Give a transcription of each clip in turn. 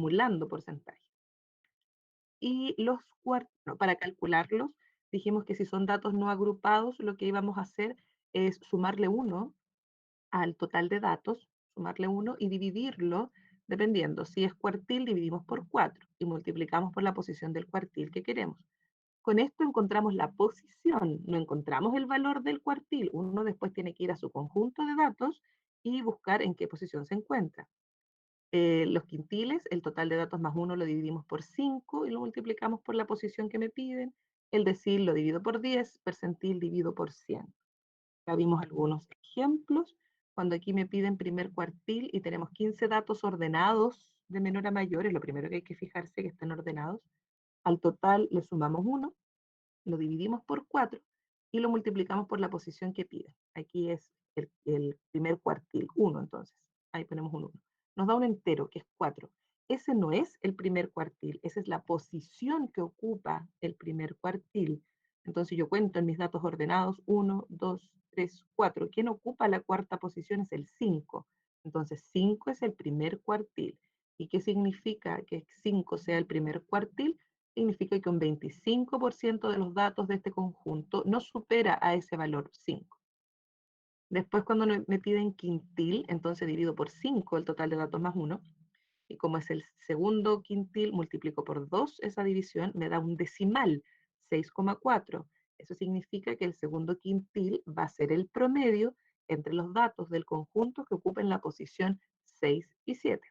acumulando porcentajes. Y para calcularlos, dijimos que si son datos no agrupados, lo que íbamos a hacer es sumarle 1 al total de datos, sumarle 1 y dividirlo, dependiendo. Si es cuartil, dividimos por 4 y multiplicamos por la posición del cuartil que queremos. Con esto encontramos la posición, no encontramos el valor del cuartil. Uno después tiene que ir a su conjunto de datos y buscar en qué posición se encuentra. Los quintiles, el total de datos más 1 lo dividimos por 5 y lo multiplicamos por la posición que me piden. El decil lo divido por 10, percentil divido por 100. Ya vimos algunos ejemplos. Cuando aquí me piden primer cuartil y tenemos 15 datos ordenados de menor a mayor, es lo primero que hay que fijarse que estén ordenados. Al total le sumamos 1, lo dividimos por 4 y lo multiplicamos por la posición que pide. Aquí es el primer cuartil, 1 entonces. Ahí ponemos un 1. Nos da un entero, que es 4. Ese no es el primer cuartil, esa es la posición que ocupa el primer cuartil. Entonces yo cuento en mis datos ordenados 1, 2, 3, 4. ¿Quién ocupa la cuarta posición? Es el 5. Entonces 5 es el primer cuartil. ¿Y qué significa que 5 sea el primer cuartil? Significa que un 25% de los datos de este conjunto no supera a ese valor 5. Después cuando me piden quintil, entonces divido por 5 el total de datos más 1, y como es el segundo quintil, multiplico por 2 esa división, me da un decimal, 6,4. Eso significa que el segundo quintil va a ser el promedio entre los datos del conjunto que ocupen la posición 6 y 7.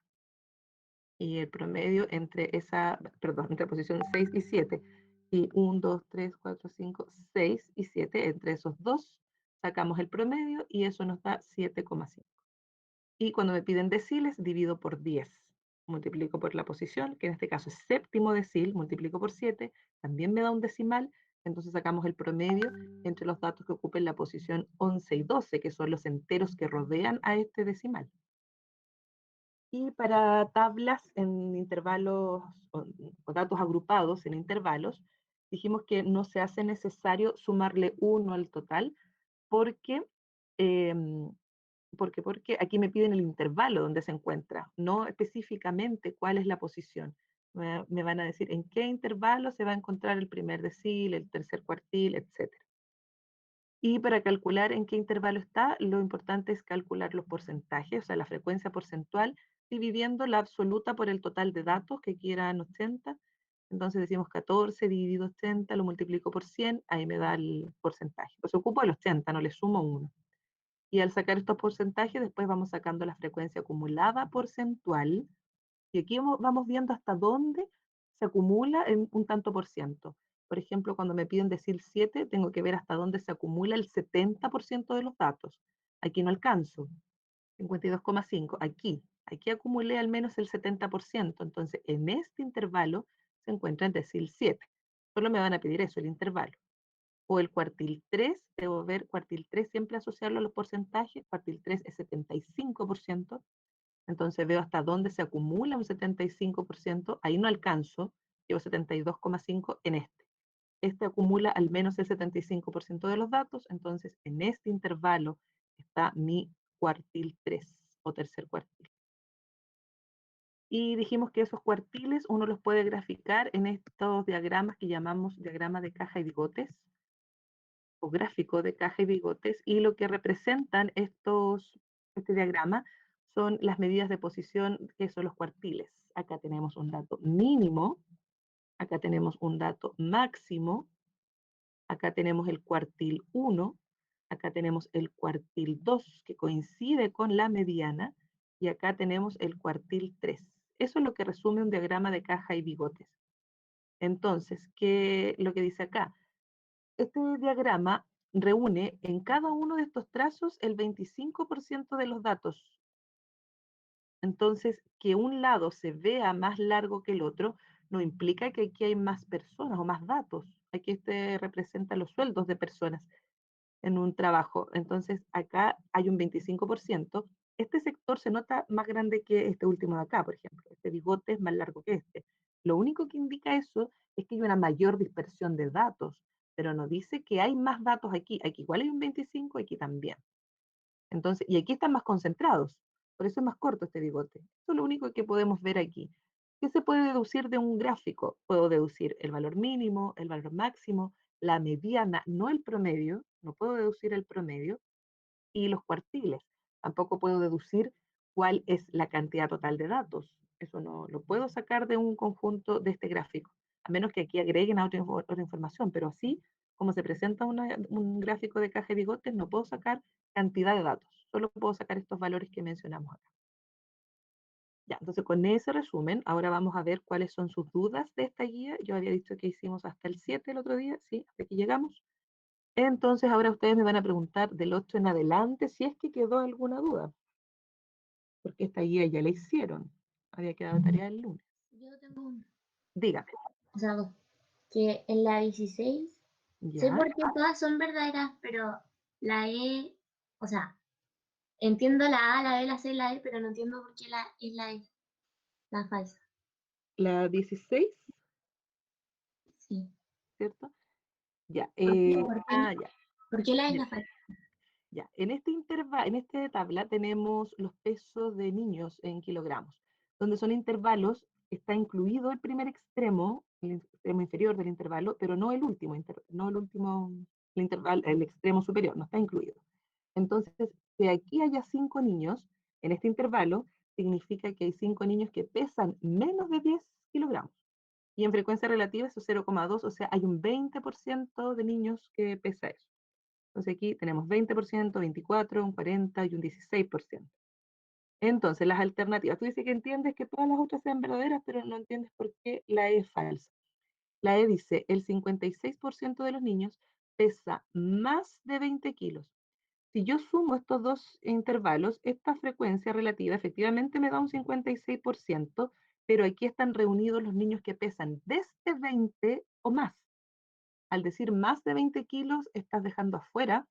Y el promedio entre posición 6 y 7, y 1, 2, 3, 4, 5, 6 y 7, entre esos dos sacamos el promedio y eso nos da 7,5. Y cuando me piden deciles, divido por 10. Multiplico por la posición, que en este caso es séptimo decil, multiplico por 7, también me da un decimal, entonces sacamos el promedio entre los datos que ocupen la posición 11 y 12, que son los enteros que rodean a este decimal. Y para tablas en intervalos o datos agrupados en intervalos, dijimos que no se hace necesario sumarle 1 al total porque, em, porque aquí me piden el intervalo donde se encuentra, no específicamente cuál es la posición. Me van a decir en qué intervalo se va a encontrar el primer decil, el tercer cuartil, etcétera. Y para calcular en qué intervalo está, lo importante es calcular los porcentajes, o sea, la frecuencia porcentual, dividiendo la absoluta por el total de datos, que aquí eran 80. Entonces decimos 14 dividido 80, lo multiplico por 100, ahí me da el porcentaje. Pues ocupo el 80, no le sumo 1. Y al sacar estos porcentajes, después vamos sacando la frecuencia acumulada porcentual, y aquí vamos viendo hasta dónde se acumula en un tanto por ciento. Por ejemplo, cuando me piden decir 7, tengo que ver hasta dónde se acumula el 70% de los datos. Aquí no alcanzo, 52,5. Aquí acumulé al menos el 70%. Entonces, en este intervalo se encuentra el decil 7. Solo me van a pedir eso, el intervalo. O el cuartil 3, debo ver cuartil 3, siempre asociarlo a los porcentajes. Cuartil 3 es 75%. Entonces veo hasta dónde se acumula un 75%, ahí no alcanzo, llevo 72,5 en este. Este acumula al menos el 75% de los datos, entonces en este intervalo está mi cuartil 3 o tercer cuartil. Y dijimos que esos cuartiles uno los puede graficar en estos diagramas que llamamos diagrama de caja y bigotes, o gráfico de caja y bigotes, y lo que representan este diagrama son las medidas de posición, que son los cuartiles. Acá tenemos un dato mínimo, acá tenemos un dato máximo, acá tenemos el cuartil 1, acá tenemos el cuartil 2, que coincide con la mediana, y acá tenemos el cuartil 3. Eso es lo que resume un diagrama de caja y bigotes. Entonces, ¿qué lo que dice acá? Este diagrama reúne en cada uno de estos trazos el 25% de los datos. Entonces, que un lado se vea más largo que el otro no implica que aquí hay más personas o más datos. Aquí este representa los sueldos de personas en un trabajo. Entonces, acá hay un 25%. Este sector se nota más grande que este último de acá, por ejemplo. Este bigote es más largo que este. Lo único que indica eso es que hay una mayor dispersión de datos, pero no dice que hay más datos aquí. Aquí igual hay un 25, aquí también. Entonces, y aquí están más concentrados. Por eso es más corto este bigote. Eso es lo único que podemos ver aquí. ¿Qué se puede deducir de un gráfico? Puedo deducir el valor mínimo, el valor máximo, la mediana, no el promedio, no puedo deducir el promedio, y los cuartiles. Tampoco puedo deducir cuál es la cantidad total de datos. Eso no lo puedo sacar de un conjunto de este gráfico, a menos que aquí agreguen otra información, pero así como se presenta un gráfico de caja de bigotes, no puedo sacar cantidad de datos, solo puedo sacar estos valores que mencionamos acá. Ya, entonces con ese resumen, ahora vamos a ver cuáles son sus dudas de esta guía. Yo había dicho que hicimos hasta el 7 el otro día, sí, hasta aquí llegamos. Entonces ahora ustedes me van a preguntar del 8 en adelante si es que quedó alguna duda, porque esta guía ya la hicieron. Había quedado tarea el lunes. Yo tengo una, Dígame. o sea, dos, que en la 16 sé ¿Ya? por qué todas son verdaderas, pero la E, o sea, entiendo la A, la B, la C, la E, pero no entiendo por qué la E es la E, la falsa. La 16, Sí. ¿cierto? Ya. Ya, ¿Por qué la E es mira, la falsa? ya. En esta tabla tenemos los pesos de niños en kilogramos, donde son intervalos, está incluido el primer extremo, el extremo inferior del intervalo, pero no el último, no el último, el intervalo, el extremo superior, no está incluido. Entonces, que aquí haya 5 niños en este intervalo, significa que hay 5 niños que pesan menos de 10 kilogramos. Y en frecuencia relativa eso es 0,2, o sea, hay un 20% de niños que pesa eso. Entonces aquí tenemos 20%, 24, un 40 y un 16%. Entonces, las alternativas. Tú dices que entiendes que todas las otras sean verdaderas, pero no entiendes por qué la E es falsa. La E dice, el 56% de los niños pesa más de 20 kilos. Si yo sumo estos dos intervalos, esta frecuencia relativa efectivamente me da un 56%, pero aquí están reunidos los niños que pesan desde 20 o más. Al decir más de 20 kilos, estás dejando afuera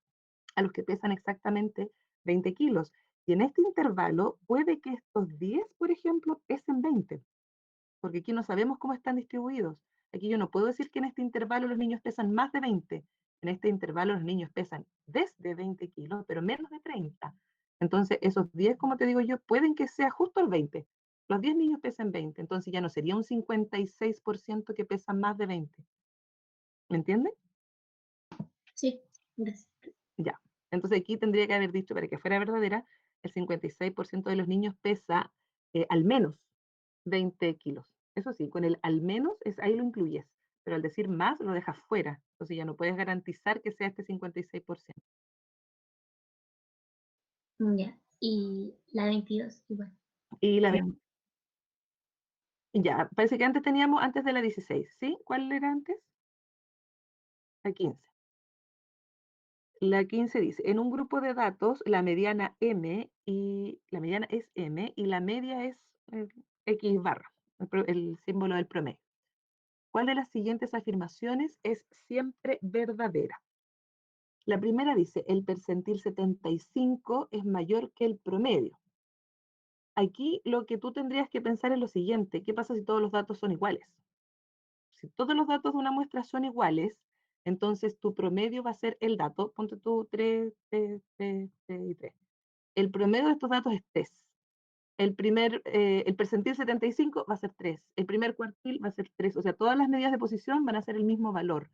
a los que pesan exactamente 20 kilos. Y en este intervalo puede que estos 10, por ejemplo, pesen 20, porque aquí no sabemos cómo están distribuidos. Aquí yo no puedo decir que en este intervalo los niños pesan más de 20. En este intervalo los niños pesan desde 20 kilos, pero menos de 30. Entonces, esos 10, como te digo yo, pueden que sea justo el 20. Los 10 niños pesan 20, entonces ya no sería un 56% que pesan más de 20. ¿Me entienden? Sí, gracias. Ya. Entonces aquí tendría que haber dicho, para que fuera verdadera, el 56% de los niños pesa al menos 20 kilos. Eso sí, con el al menos ahí lo incluyes, pero al decir más lo dejas fuera. Entonces ya no puedes garantizar que sea este 56%. Ya. Y la 22 igual. Y la ya, parece que antes teníamos, antes de la 16, ¿sí? ¿Cuál era antes? La 15. La 15 dice, en un grupo de datos, la mediana M y la mediana es M y la media es X barra, el símbolo del promedio. ¿Cuál de las siguientes afirmaciones es siempre verdadera? La primera dice, el percentil 75 es mayor que el promedio. Aquí lo que tú tendrías que pensar es lo siguiente, ¿qué pasa si todos los datos son iguales? Si todos los datos de una muestra son iguales, entonces tu promedio va a ser el dato, ponte tú 3, 3, 3, 3 y 3. El promedio de estos datos es 3. El percentil 75 va a ser 3. El primer cuartil va a ser 3. O sea, todas las medidas de posición van a ser el mismo valor.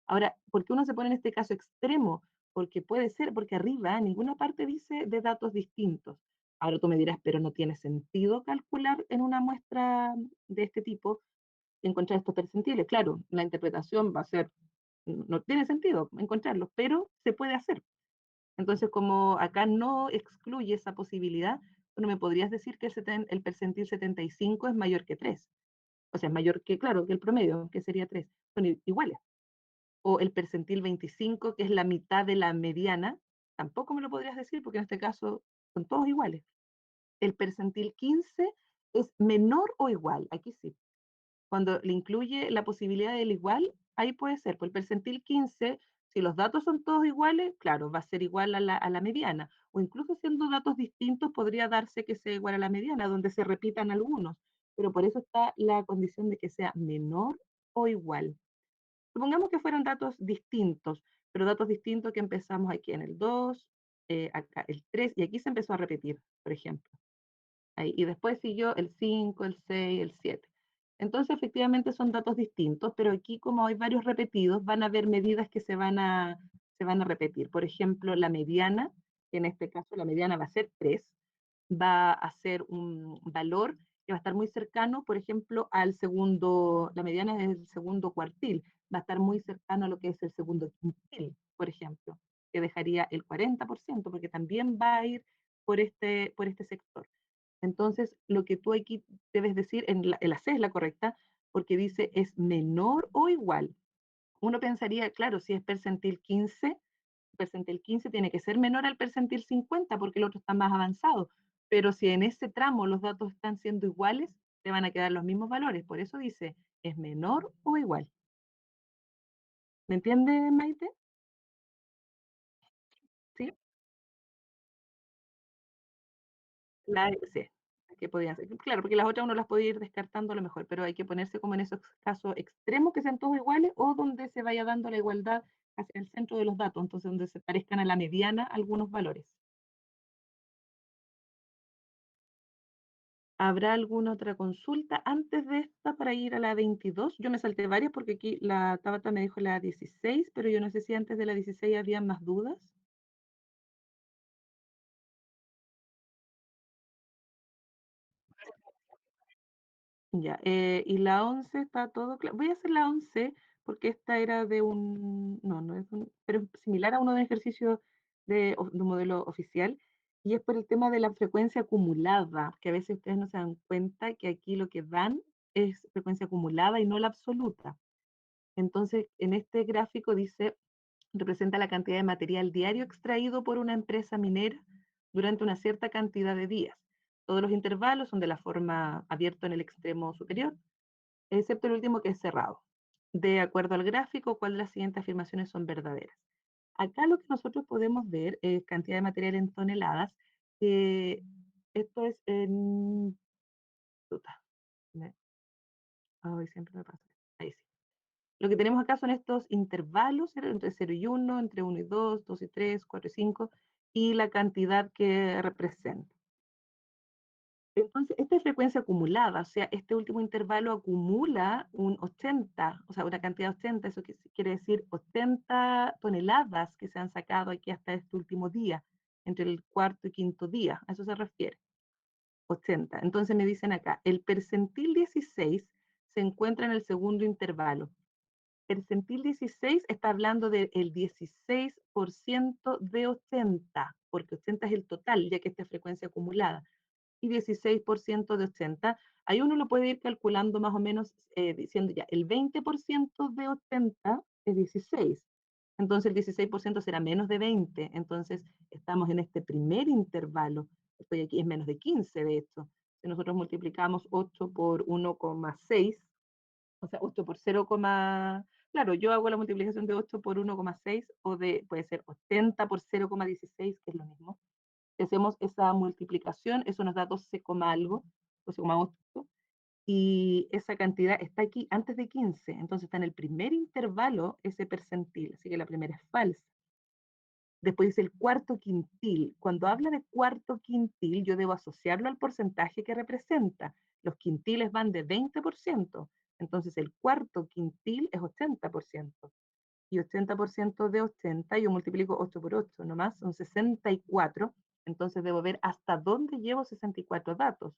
Ahora, ¿por qué uno se pone en este caso extremo? Porque puede ser, porque arriba en ninguna parte dice de datos distintos. Ahora tú me dirás, pero no tiene sentido calcular en una muestra de este tipo, encontrar estos percentiles. Claro, la interpretación va a ser, no tiene sentido encontrarlos, pero se puede hacer. Entonces, como acá no excluye esa posibilidad, bueno, me podrías decir que el percentil 75 es mayor que 3. O sea, es mayor que, claro, que el promedio, que sería 3. Son iguales. O el percentil 25, que es la mitad de la mediana, tampoco me lo podrías decir porque en este caso son todos iguales. El percentil 15 es menor o igual, aquí sí. Cuando le incluye la posibilidad del igual, ahí puede ser. Por el percentil 15, si los datos son todos iguales, claro, va a ser igual a la mediana. O incluso siendo datos distintos, podría darse que sea igual a la mediana, donde se repitan algunos. Pero por eso está la condición de que sea menor o igual. Supongamos que fueran datos distintos, pero datos distintos que empezamos aquí en el 2, acá el 3, y aquí se empezó a repetir, por ejemplo. Ahí, y después siguió el 5, el 6, el 7. Entonces, efectivamente son datos distintos, pero aquí como hay varios repetidos, van a haber medidas que se van a repetir. Por ejemplo, la mediana, que en este caso la mediana va a ser 3, va a ser un valor que va a estar muy cercano, por ejemplo, al segundo, la mediana es el segundo cuartil, va a estar muy cercano a lo que es el segundo quintil, por ejemplo, que dejaría el 40%, porque también va a ir por este sector. Entonces, lo que tú aquí debes decir, en la C es la correcta, porque dice es menor o igual. Uno pensaría, claro, si es percentil 15 tiene que ser menor al percentil 50 porque el otro está más avanzado. Pero si en ese tramo los datos están siendo iguales, te van a quedar los mismos valores. Por eso dice, es menor o igual. ¿Me entiendes, Maite? ¿Sí? Sí, que podían ser. Claro, porque las otras uno las puede ir descartando a lo mejor, pero hay que ponerse como en esos casos extremos que sean todos iguales o donde se vaya dando la igualdad hacia el centro de los datos, entonces donde se parezcan a la mediana algunos valores. ¿Habrá alguna otra consulta antes de esta para ir a la 22? Yo me salté varias porque aquí la Tabata me dijo la 16, pero yo no sé si antes de la 16 había más dudas. Ya, y la 11 está todo claro. Voy a hacer la 11 porque esta era de un, no, no es un, pero es similar a uno de ejercicios de un modelo oficial, y es por el tema de la frecuencia acumulada, que a veces ustedes no se dan cuenta que aquí lo que dan es frecuencia acumulada y no la absoluta. Entonces, en este gráfico dice, representa la cantidad de material diario extraído por una empresa minera durante una cierta cantidad de días. Todos los intervalos son de la forma abierto en el extremo superior, excepto el último que es cerrado. De acuerdo al gráfico, ¿cuál de las siguientes afirmaciones son verdaderas? Acá lo que nosotros podemos ver es cantidad de material en toneladas. Esto es en... Puta, ay, siempre me pasa. Ahí sí. Lo que tenemos acá son estos intervalos entre 0 y 1, entre 1 y 2, 2 y 3, 4 y 5, y la cantidad que representa. Entonces, esta es frecuencia acumulada, o sea, este último intervalo acumula un 80, o sea, una cantidad de 80, eso quiere decir 80 toneladas que se han sacado aquí hasta este último día, entre el cuarto y quinto día, a eso se refiere, 80. Entonces me dicen acá, el percentil 16 se encuentra en el segundo intervalo. Percentil 16 está hablando del 16% de 80, porque 80 es el total, ya que esta es frecuencia acumulada y 16% de 80. Ahí uno lo puede ir calculando más o menos diciendo ya, el 20% de 80 es 16. Entonces el 16% será menos de 20. Entonces estamos en este primer intervalo. Estoy aquí, es menos de 15 de hecho. Si nosotros multiplicamos 8 por 1,6, o sea, 8 por 0, claro, yo hago la multiplicación de 8 por 1,6 o puede ser 80 por 0,16, que es lo mismo. Hacemos esa multiplicación, eso nos da 12, algo, 12,8, y esa cantidad está aquí antes de 15, entonces está en el primer intervalo ese percentil, así que la primera es falsa. Después dice el cuarto quintil. Cuando habla de cuarto quintil, yo debo asociarlo al porcentaje que representa. Los quintiles van de 20%, entonces el cuarto quintil es 80%. Y 80% de 80, yo multiplico 8 por 8, nomás son 64, entonces debo ver hasta dónde llevo 64 datos.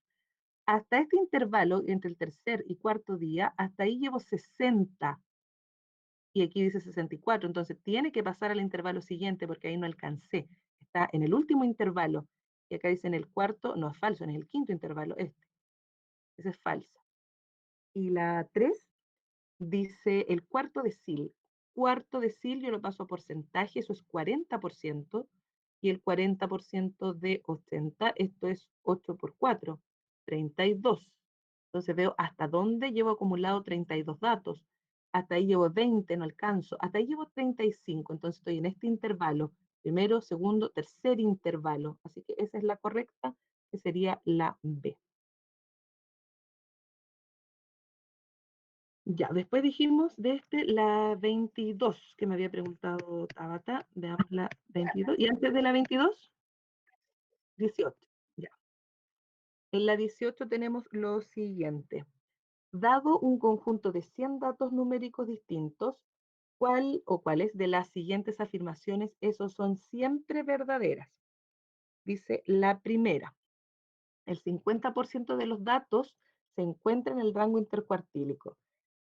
Hasta este intervalo, entre el tercer y cuarto día, hasta ahí llevo 60, y aquí dice 64, entonces tiene que pasar al intervalo siguiente porque ahí no alcancé. Está en el último intervalo, y acá dice en el cuarto, no es falso, en el quinto intervalo, esa es falsa. Y la 3 dice el cuarto decil. Cuarto decil yo lo paso a porcentaje, eso es 40%, y el 40% de 80, esto es 8 por 4, 32. Entonces veo hasta dónde llevo acumulado 32 datos. Hasta ahí llevo 20, no alcanzo. Hasta ahí llevo 35, entonces estoy en este intervalo. Primero, segundo, tercer intervalo. Así que esa es la correcta, que sería la B. Ya, después dijimos de la 22 que me había preguntado Tabata. Veamos la 22. Y antes de la 22, 18. Ya. En la 18 tenemos lo siguiente. Dado un conjunto de 100 datos numéricos distintos, ¿cuál o cuáles de las siguientes afirmaciones esos son siempre verdaderas? Dice la primera, el 50% de los datos se encuentra en el rango intercuartílico.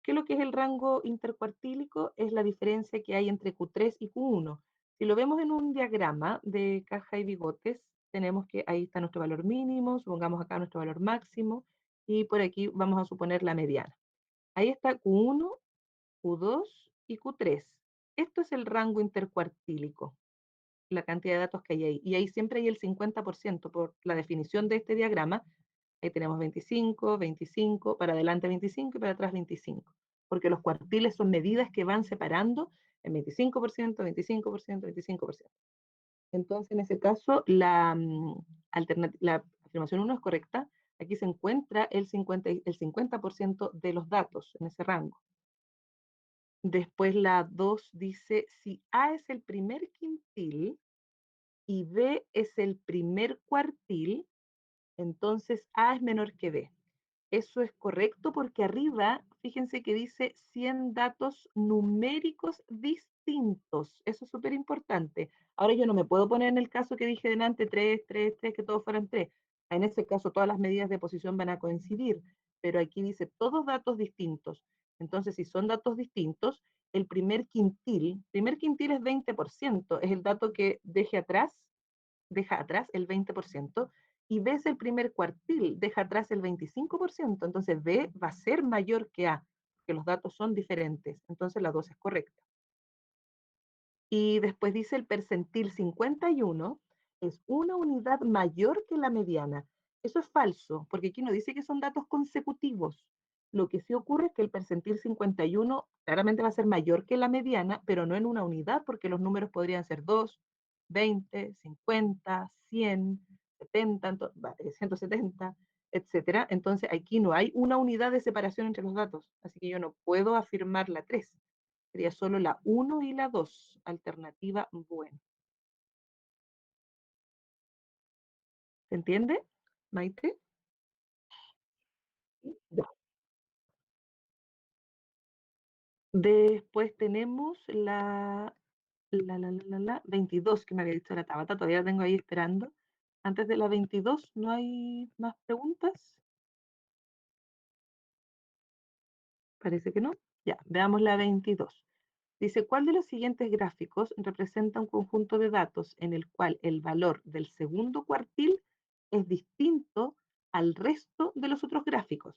¿Qué es lo que es el rango intercuartílico? Es la diferencia que hay entre Q3 y Q1. Si lo vemos en un diagrama de caja y bigotes, tenemos que ahí está nuestro valor mínimo, supongamos acá nuestro valor máximo, y por aquí vamos a suponer la mediana. Ahí está Q1, Q2 y Q3. Esto es el rango intercuartílico, la cantidad de datos que hay ahí. Y ahí siempre hay el 50% por la definición de este diagrama. Ahí tenemos 25, 25, para adelante 25 y para atrás 25. Porque los cuartiles son medidas que van separando en 25%, 25%, 25%. Entonces, en ese caso, la afirmación 1 es correcta. Aquí se encuentra el 50% de los datos en ese rango. Después la 2 dice, si A es el primer quintil y B es el primer cuartil, entonces A es menor que B. Eso es correcto porque arriba, fíjense que dice 100 datos numéricos distintos. Eso es súper importante. Ahora yo no me puedo poner en el caso que dije delante, 3, 3, 3, que todos fueran 3. En ese caso todas las medidas de posición van a coincidir, pero aquí dice todos datos distintos. Entonces, si son datos distintos, el primer quintil es 20%, es el dato que deja atrás el 20%, y B es el primer cuartil, deja atrás el 25%, entonces B va a ser mayor que A, porque los datos son diferentes, entonces la 2 es correcta. Y después dice el percentil 51 es una unidad mayor que la mediana. Eso es falso, porque aquí no dice que son datos consecutivos. Lo que sí ocurre es que el percentil 51 claramente va a ser mayor que la mediana, pero no en una unidad, porque los números podrían ser 2, 20, 50, 100, 70, 170, etcétera. Entonces aquí no hay una unidad de separación entre los datos, así que yo no puedo afirmar la 3. Sería solo la 1 y la 2, alternativa buena. ¿Se entiende, Maite? Ya. Después tenemos la 22 que me había dicho la Tabata, todavía la tengo ahí esperando. Antes de la 22, ¿no hay más preguntas? Parece que no. Ya, veamos la 22. Dice, ¿cuál de los siguientes gráficos representa un conjunto de datos en el cual el valor del segundo cuartil es distinto al resto de los otros gráficos?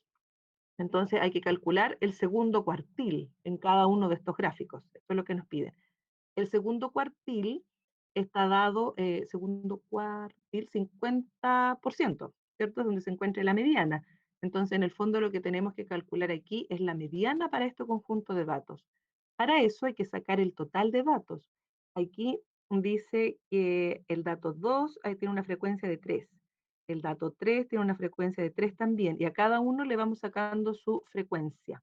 Entonces hay que calcular el segundo cuartil en cada uno de estos gráficos. Eso es lo que nos piden. El segundo cuartil está dado, segundo cuartil, 50%, ¿cierto? Es donde se encuentra la mediana. Entonces, en el fondo, lo que tenemos que calcular aquí es la mediana para este conjunto de datos. Para eso hay que sacar el total de datos. Aquí dice que el dato 2 ahí tiene una frecuencia de 3. El dato 3 tiene una frecuencia de 3 también. Y a cada uno le vamos sacando su frecuencia,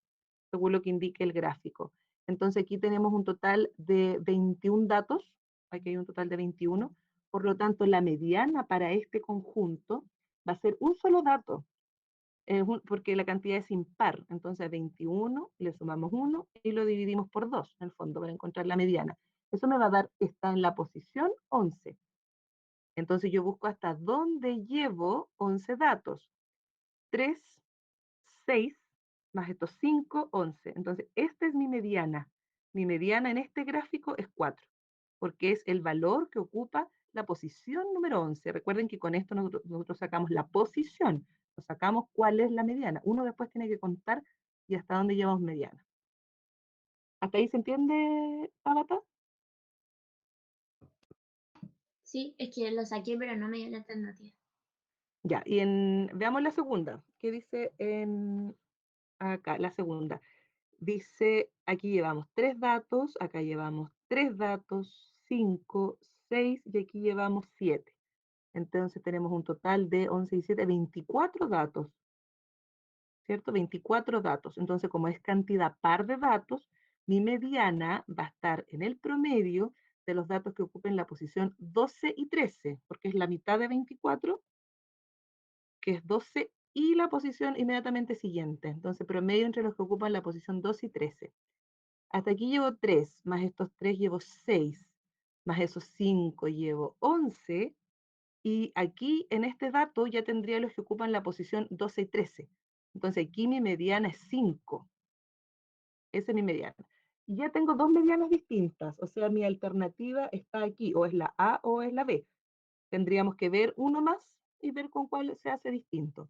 según lo que indique el gráfico. Entonces aquí tenemos un total de 21 datos, aquí hay un total de 21, por lo tanto la mediana para este conjunto va a ser un solo dato, porque la cantidad es impar, entonces a 21 le sumamos 1 y lo dividimos por 2 en el fondo para encontrar la mediana. Eso me va a dar que está en la posición 11. Entonces yo busco hasta dónde llevo 11 datos. 3, 6, más estos 5, 11. Entonces, esta es mi mediana. Mi mediana en este gráfico es 4, porque es el valor que ocupa la posición número 11. Recuerden que con esto nosotros sacamos la posición, nos sacamos cuál es la mediana. Uno después tiene que contar y hasta dónde llevamos mediana. ¿Hasta ahí se entiende, Tabata? Sí, es que lo saqué, pero no me dio la alternativa. Ya, y veamos la segunda. ¿Qué dice acá? La segunda. Dice, aquí llevamos 3 datos, acá llevamos 3 datos, 5, 6 y aquí llevamos 7. Entonces tenemos un total de 11 y 7, 24 datos, ¿cierto? 24 datos. Entonces, como es cantidad par de datos, mi mediana va a estar en el promedio de los datos que ocupen la posición 12 y 13, porque es la mitad de 24, que es 12 y la posición inmediatamente siguiente. Entonces, promedio entre los que ocupan la posición 2 y 13. Hasta aquí llevo 3, más estos 3 llevo 6, más esos 5 llevo 11, y aquí en este dato ya tendría los que ocupan la posición 12 y 13. Entonces aquí mi mediana es 5. Esa es mi mediana. Y ya tengo dos medianas distintas, o sea, mi alternativa está aquí, o es la A o es la B. Tendríamos que ver uno más y ver con cuál se hace distinto.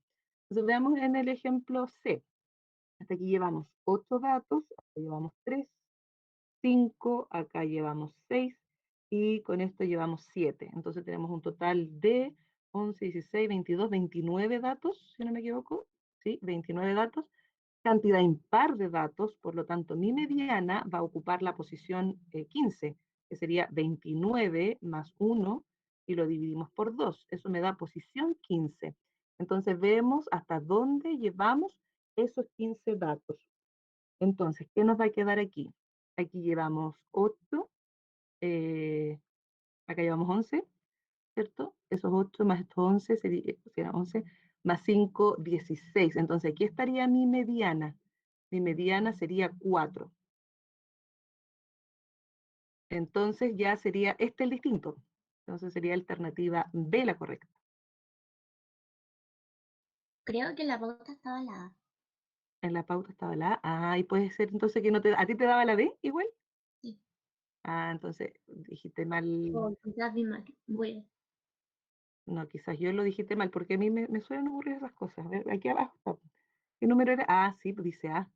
Entonces veamos en el ejemplo C. Hasta aquí llevamos 8 datos, acá llevamos 3, 5, acá llevamos 6 y con esto llevamos 7. Entonces tenemos un total de 11, 16, 22, 29 datos, si no me equivoco. Sí, 29 datos. Cantidad impar de datos, por lo tanto mi mediana va a ocupar la posición 15, que sería 29 más 1 y lo dividimos por 2. Eso me da posición 15. Entonces vemos hasta dónde llevamos esos 15 datos. Entonces, ¿qué nos va a quedar aquí? Aquí llevamos 8, eh, acá llevamos 11, ¿cierto? Esos 8 más estos 11 sería 11 más 5, 16. Entonces, aquí estaría mi mediana. Mi mediana sería 4. Entonces, ya sería este el distinto. Entonces, sería alternativa B la correcta. Creo que la pauta estaba la A. En la pauta estaba la A. Ah, y puede ser entonces que no te... ¿A ti te daba la B igual? Sí. Ah, entonces dijiste mal. O quizás vi mal. Bueno, No, quizás yo lo dijiste mal, porque a mí me suelen ocurrir esas cosas. A ver, aquí abajo está. ¿Qué número era? Ah, sí, pues dice A,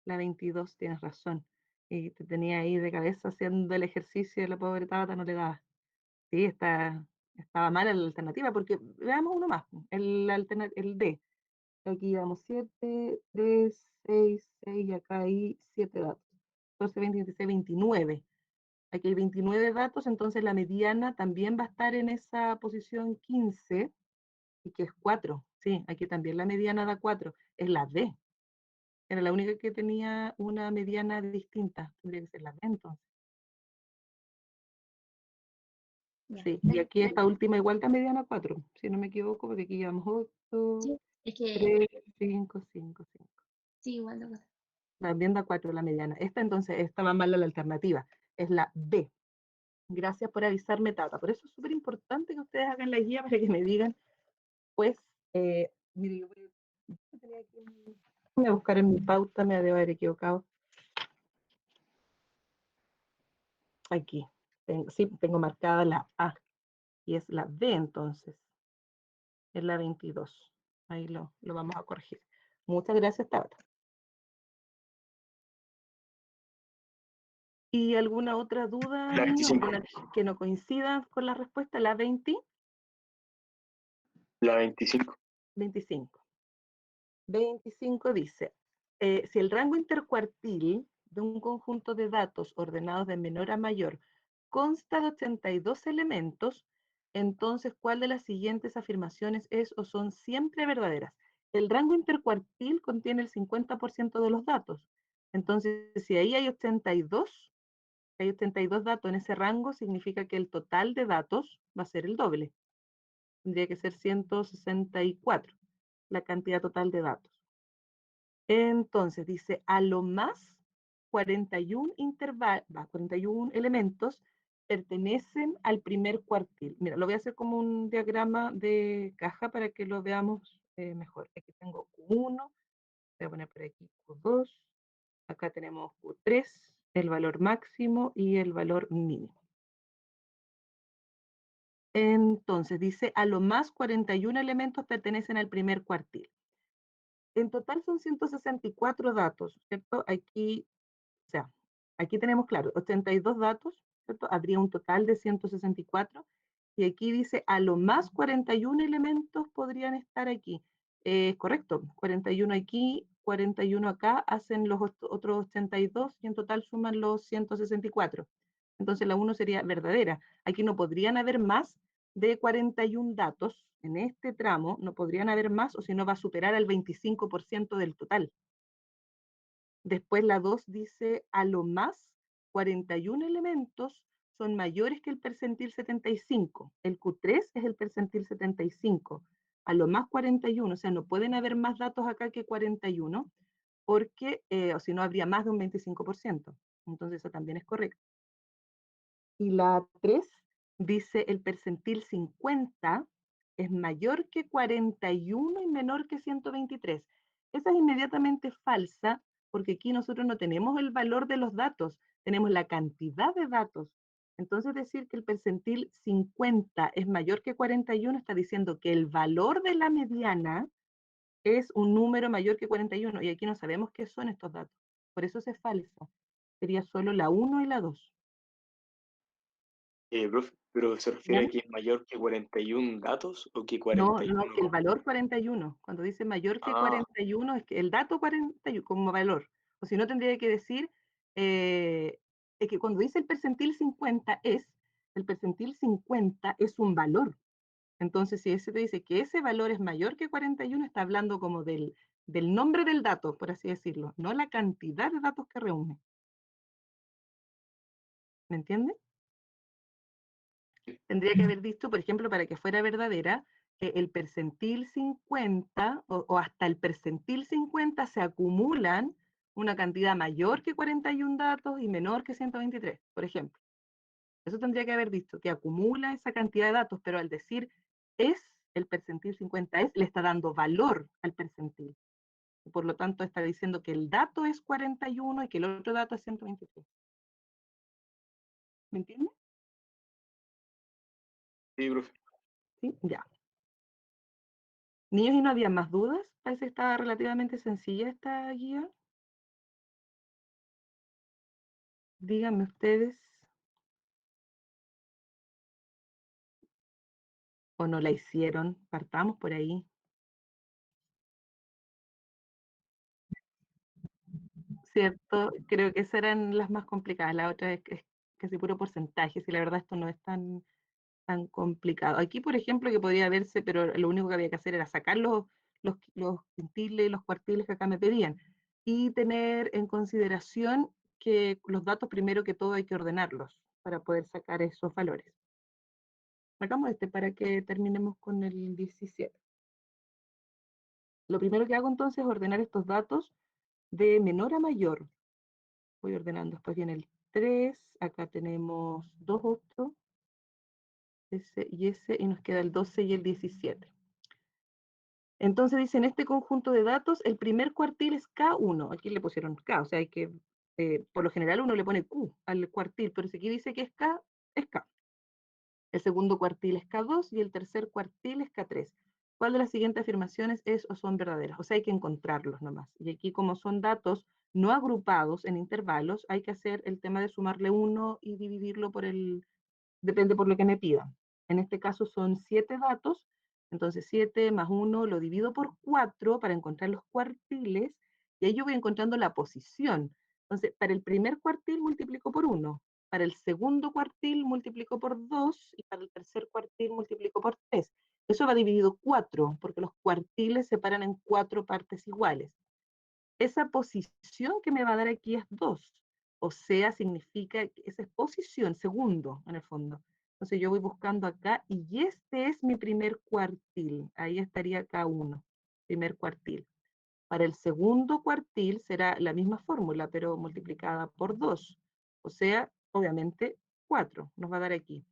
la 22, tienes razón. Y te tenía ahí de cabeza haciendo el ejercicio de la pobre Tabata, no le daba. Sí, estaba mala la alternativa, porque veamos uno más, el D. Aquí llevamos 7, 3, 6, 6, y acá hay 7 datos. 14, 20, 26, 29. Aquí hay 29 datos, entonces la mediana también va a estar en esa posición 15 y que es 4. Sí, aquí también la mediana da 4. Es la D. Era la única que tenía una mediana distinta. Tendría que ser la D entonces. ya. Sí, y aquí esta última igual da mediana 4, si no me equivoco, porque aquí llevamos 8, Sí, es que 3, 5, 5, 5. sí, igual de acuerdo. También da 4 la mediana. Esta entonces estaba mala la alternativa. Es la B. Gracias por avisarme, Tata. Por eso es súper importante que ustedes hagan la guía para que me digan, pues, mire, yo voy a buscar en mi pauta, me debo haber equivocado. Aquí. Sí, tengo marcada la A y es la B entonces. Es la 22. Ahí lo vamos a corregir. Muchas gracias, Tabata. ¿Y alguna otra duda, La niño? 25. ¿Alguna que no coincida con la respuesta? La 20, La 25. 25. 25 dice, si el rango intercuartil de un conjunto de datos ordenados de menor a mayor consta de 82 elementos, entonces, ¿cuál de las siguientes afirmaciones es o son siempre verdaderas? El rango intercuartil contiene el 50% de los datos. Entonces, si ahí hay 82 datos en ese rango, significa que el total de datos va a ser el doble. Tendría que ser 164, la cantidad total de datos. Entonces dice, a lo más 41, 41 elementos pertenecen al primer cuartil. Mira, lo voy a hacer como un diagrama de caja para que lo veamos mejor. Aquí tengo Q1, voy a poner por aquí Q2, acá tenemos Q3, el valor máximo y el valor mínimo. Entonces dice, a lo más 41 elementos pertenecen al primer cuartil. En total son 164 datos, ¿cierto? Aquí, o sea, aquí tenemos, claro, 82 datos, ¿cierto? Habría un total de 164. Y aquí dice, a lo más 41 elementos podrían estar aquí. Correcto, 41 aquí, 41 acá, hacen los otros 82 y en total suman los 164. Entonces la 1 sería verdadera. Aquí no podrían haber más de 41 datos en este tramo, no podrían haber más o si no va a superar al 25% del total. Después la 2 dice, a lo más 41 elementos son mayores que el percentil 75. El Q3 es el percentil 75. a lo más 41, o sea, no pueden haber más datos acá que 41, porque, o si no, habría más de un 25%. Entonces, eso también es correcto. Y la 3 dice el percentil 50 es mayor que 41 y menor que 123. Esa es inmediatamente falsa porque aquí nosotros no tenemos el valor de los datos, tenemos la cantidad de datos. Entonces decir que el percentil 50 es mayor que 41 está diciendo que el valor de la mediana es un número mayor que 41 y aquí no sabemos qué son estos datos. Por eso es falsa. Sería solo la 1 y la 2. Profe, ¿pero se refiere a que es mayor que 41 datos o que No, no, 41? que el valor 41, cuando dice mayor que Ah, 41, es que el dato 41 como valor. O si no, tendría que decir, eh, es que cuando dice el percentil 50 es un valor. Entonces, si ese te dice que ese valor es mayor que 41, está hablando como del nombre del dato, por así decirlo, no la cantidad de datos que reúne. ¿Me entiendes? Tendría que haber dicho, por ejemplo, para que fuera verdadera, que el percentil 50 o hasta el percentil 50 se acumulan una cantidad mayor que 41 datos y menor que 123, por ejemplo. Eso tendría que haber dicho, que acumula esa cantidad de datos, pero al decir es, el percentil 50 es, le está dando valor al percentil. Por lo tanto, está diciendo que el dato es 41 y que el otro dato es 123. ¿Me entiendes? sí, profe. Sí, ya. Niños, ¿y no había más dudas? Parece que estaba relativamente sencilla esta guía. Díganme ustedes, o no la hicieron, partamos por ahí. ¿Cierto? Creo que esas eran las más complicadas. La otra es casi puro porcentaje, si la verdad esto no es tan complicado. Aquí, por ejemplo, que podría verse, pero lo único que había que hacer era sacar los quintiles, los cuartiles que acá me pedían, y tener en consideración que los datos primero que todo hay que ordenarlos para poder sacar esos valores. Sacamos este para que terminemos con el 17. Lo primero que hago entonces es ordenar estos datos de menor a mayor. Voy ordenando, después viene el 3, acá tenemos 2 8, ese y ese, y nos queda el 12 y el 17. Entonces dice, en este conjunto de datos, el primer cuartil es K1. Aquí le pusieron K, o sea, hay que, por lo general uno le pone Q al cuartil, pero si aquí dice que es K, es K. El segundo cuartil es K2 y el tercer cuartil es K3. ¿Cuál de las siguientes afirmaciones es o son verdaderas? O sea, hay que encontrarlos nomás. Y aquí, como son datos no agrupados en intervalos, hay que hacer el tema de sumarle 1 y dividirlo por depende por lo que me pidan. En este caso son 7 datos, entonces 7 más 1 lo divido por 4 para encontrar los cuartiles, y ahí yo voy encontrando la posición. Entonces, para el primer cuartil multiplico por 1, para el segundo cuartil multiplico por 2 y para el tercer cuartil multiplico por 3. Eso va dividido 4, porque los cuartiles se paran en 4 partes iguales. Esa posición que me va a dar aquí es 2. O sea, significa que esa es posición, segundo, en el fondo. Entonces yo voy buscando acá y este es mi primer cuartil. Ahí estaría K1, primer cuartil. Para el segundo cuartil será la misma fórmula, pero multiplicada por 2. O sea, obviamente, 4 nos va a dar aquí.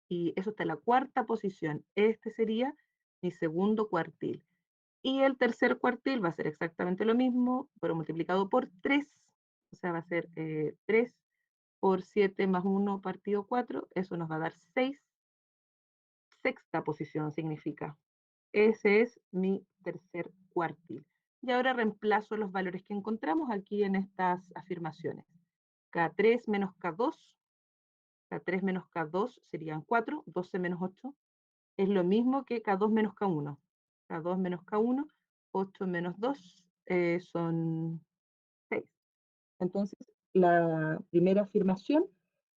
Y eso está en la cuarta posición. Este sería mi segundo cuartil. Y el tercer cuartil va a ser exactamente lo mismo, pero multiplicado por 3. O sea, va a ser 3 por 7 más 1 partido 4. Eso nos va a dar 6. Sexta posición significa. Ese es mi tercer cuartil. Y ahora reemplazo los valores que encontramos aquí en estas afirmaciones. K3 menos K2. K3 menos K2 serían 4. 12 menos 8 es lo mismo que K2 menos K1. K2 menos K1, 8 menos 2 son 6. Entonces, la primera afirmación,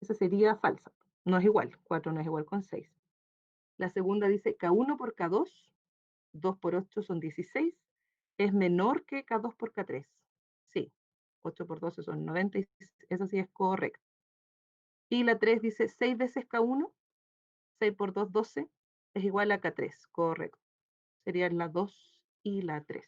esa sería falsa. No es igual, 4 no es igual con 6. La segunda dice K1 por K2, 2 por 8 son 16, es menor que K2 por K3. Sí, 8 por 12 son 90, eso sí es correcto. Y la 3 dice 6 veces K1, 6 por 2, 12, es igual a K3, correcto. serían la 2 y la 3.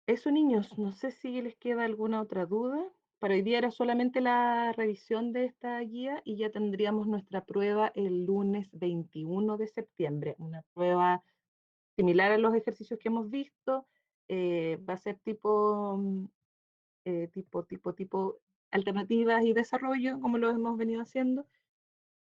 Eso, niños, no sé si les queda alguna otra duda. Para hoy día era solamente la revisión de esta guía y ya tendríamos nuestra prueba el lunes 21 de septiembre. Una prueba similar a los ejercicios que hemos visto. Va a ser tipo alternativas y desarrollo, como lo hemos venido haciendo.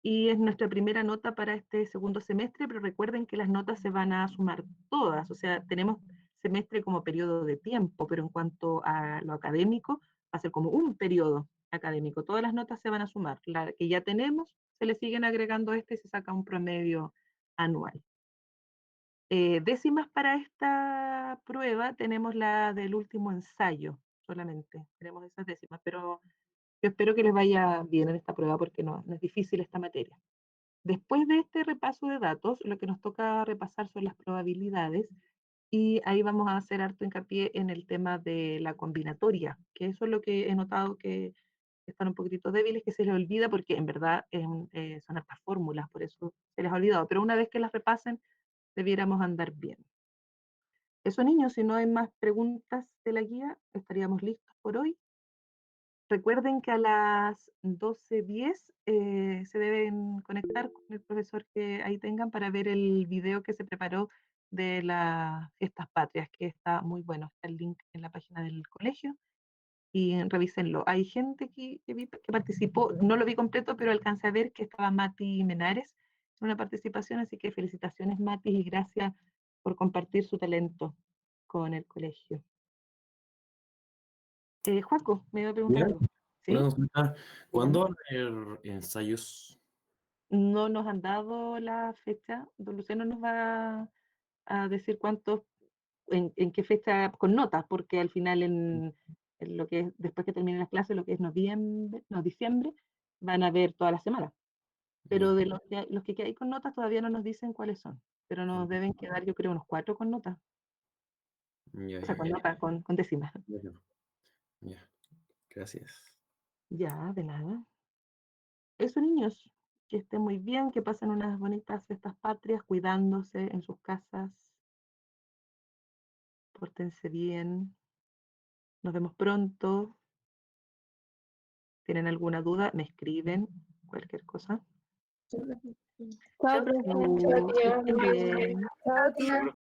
Y es nuestra primera nota para este segundo semestre, pero recuerden que las notas se van a sumar todas, o sea, tenemos semestre como periodo de tiempo, pero en cuanto a lo académico, va a ser como un periodo académico, todas las notas se van a sumar, la que ya tenemos, se le siguen agregando y se saca un promedio anual. Décimas para esta prueba tenemos la del último ensayo, solamente, tenemos esas décimas, pero yo espero que les vaya bien en esta prueba porque no es difícil esta materia. Después de este repaso de datos, lo que nos toca repasar son las probabilidades y ahí vamos a hacer harto hincapié en el tema de la combinatoria, que eso es lo que he notado que están un poquitito débiles, que se les olvida porque en verdad son hartas fórmulas, por eso se les ha olvidado, pero una vez que las repasen, debiéramos andar bien. Eso, niños, si no hay más preguntas de la guía, estaríamos listos por hoy. Recuerden que a las 12:10 se deben conectar con el profesor que ahí tengan para ver el video que se preparó de las fiestas patrias, que está muy bueno. Está el link en la página del colegio y revísenlo. Hay gente que participó, no lo vi completo, pero alcancé a ver que estaba Mati Menares en una participación, así que felicitaciones, Mati, y gracias por compartir su talento con el colegio. Joaco, me iba a preguntar Bien. algo. ¿Sí? Una consulta. ¿Cuándo Dígame. van a haber ensayos? No nos han dado la fecha, don Luciano nos va a decir cuántos, en qué fecha con notas, porque al final en lo que es, después que terminen las clases, lo que es noviembre, no, diciembre, van a ver toda la semana. Pero Ya, de los que hay con notas todavía no nos dicen cuáles son, pero nos deben quedar, yo creo, unos 4 con notas, ya, o sea, con ya, notas, con décimas. ya, ya. Gracias. Ya, de nada. Eso, niños, que estén muy bien, que pasen unas bonitas fiestas patrias, cuidándose en sus casas. Pórtense bien. Nos vemos pronto. ¿Tienen alguna duda? Me escriben. Cualquier cosa. Chao, profe. Chao, Que tío. estén bien. Chao, tío.